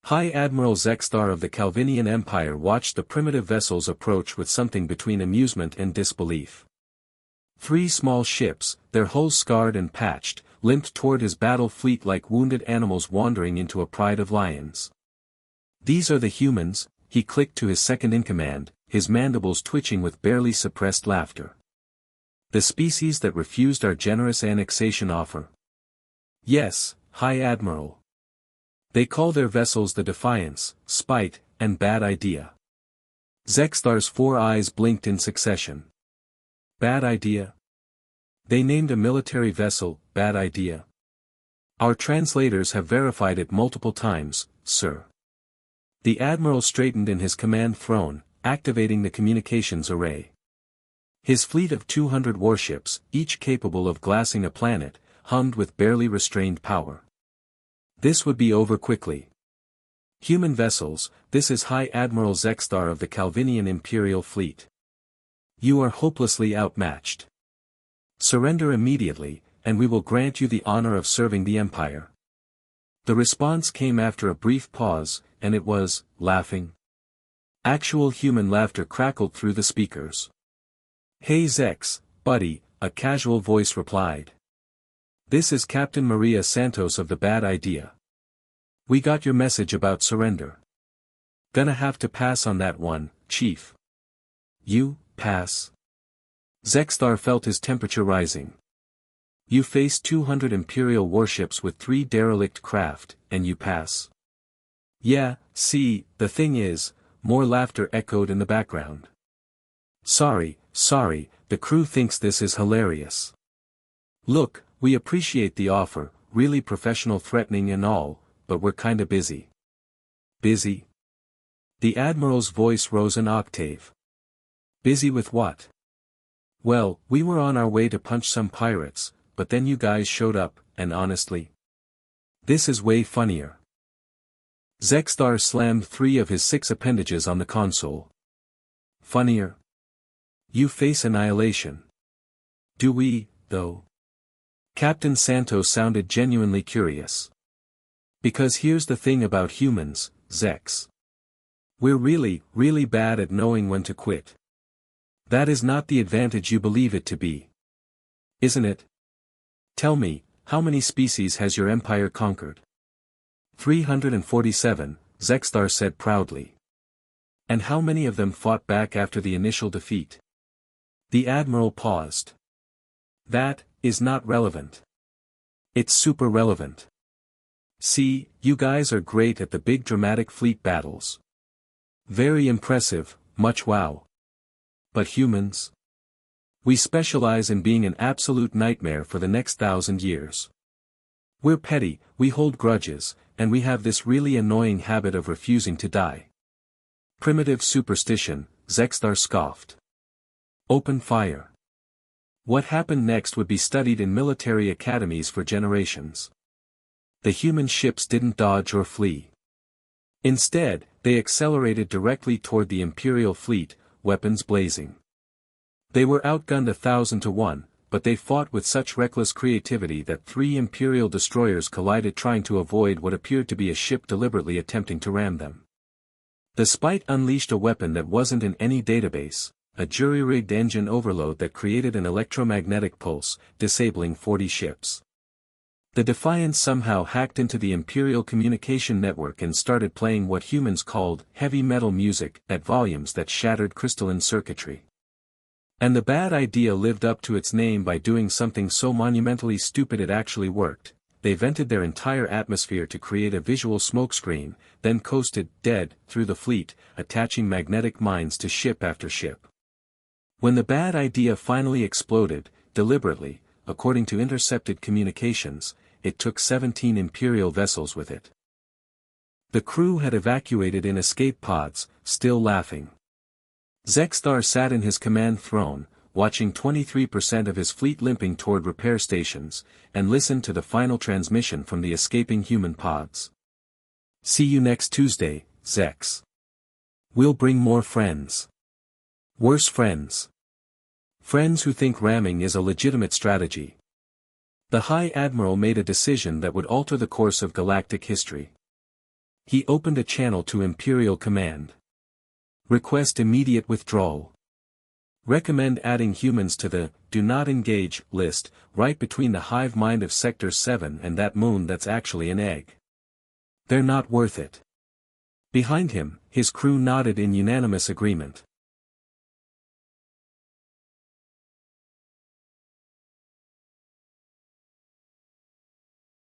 High Admiral Zextar of the Calvinian Empire watched the primitive vessels approach with something between amusement and disbelief. 3 small ships, their hulls scarred and patched, limped toward his battle fleet like wounded animals wandering into a pride of lions. "These are the humans," he clicked to his second-in-command, his mandibles twitching with barely suppressed laughter. "The species that refused our generous annexation offer." "Yes, High Admiral. They call their vessels the Defiance, Spite, and Bad Idea." Zextar's 4 eyes blinked in succession. "Bad Idea? They named a military vessel, Bad Idea. Our translators have verified it multiple times, sir." The Admiral straightened in his command throne, activating the communications array. His fleet of 200 warships, each capable of glassing a planet, hummed with barely restrained power. This would be over quickly. "Human vessels, this is High Admiral Zextar of the Calvinian Imperial Fleet. You are hopelessly outmatched. Surrender immediately, and we will grant you the honor of serving the Empire." The response came after a brief pause, and it was, laughing. Actual human laughter crackled through the speakers. "Hey Zex, buddy," a casual voice replied. "This is Captain Maria Santos of the Bad Idea. We got your message about surrender. Gonna have to pass on that one, Chief." "You, pass?" Zextar felt his temperature rising. "You face 200 Imperial warships with 3 derelict craft, and you pass?" "Yeah, see, the thing is," more laughter echoed in the background. Sorry, the crew thinks this is hilarious. "Look, we appreciate the offer, really professional threatening and all, but we're kinda busy." "Busy?" The Admiral's voice rose an octave. "Busy with what?" "Well, we were on our way to punch some pirates, but then you guys showed up, and honestly, this is way funnier." Zextar slammed 3 of his 6 appendages on the console. "Funnier? You face annihilation." "Do we, though?" Captain Santos sounded genuinely curious. "Because here's the thing about humans, Zex. We're really, really bad at knowing when to quit. That is not the advantage you believe it to be. Isn't it? Tell me, how many species has your empire conquered?" 347, Zextar said proudly. "And how many of them fought back after the initial defeat?" The Admiral paused. "That is not relevant. It's super relevant. See, you guys are great at the big dramatic fleet battles. Very impressive, much wow. But humans? We specialize in being an absolute nightmare for the next 1,000 years. We're petty, we hold grudges, and we have this really annoying habit of refusing to die." "Primitive superstition," Zextar scoffed. "Open fire." What happened next would be studied in military academies for generations. The human ships didn't dodge or flee. Instead, they accelerated directly toward the Imperial fleet, weapons blazing. They were outgunned 1,000 to 1, but they fought with such reckless creativity that 3 Imperial destroyers collided trying to avoid what appeared to be a ship deliberately attempting to ram them. The Spite unleashed a weapon that wasn't in any database, a jury-rigged engine overload that created an electromagnetic pulse, disabling 40 ships. The Defiance somehow hacked into the Imperial communication network and started playing what humans called heavy metal music at volumes that shattered crystalline circuitry. And the Bad Idea lived up to its name by doing something so monumentally stupid it actually worked. They vented their entire atmosphere to create a visual smokescreen, then coasted, dead, through the fleet, attaching magnetic mines to ship after ship. When the Bad Idea finally exploded, deliberately, according to intercepted communications, it took 17 Imperial vessels with it. The crew had evacuated in escape pods, still laughing. Zextar sat in his command throne, watching 23% of his fleet limping toward repair stations, and listened to the final transmission from the escaping human pods. "See you next Tuesday, Zex. We'll bring more friends. Worse friends. Friends who think ramming is a legitimate strategy." The High Admiral made a decision that would alter the course of galactic history. He opened a channel to Imperial Command. Request immediate withdrawal. Recommend adding humans to the "Do Not Engage" list, right between the hive mind of Sector 7 and that moon that's actually an egg. They're not worth it. Behind him, his crew nodded in unanimous agreement.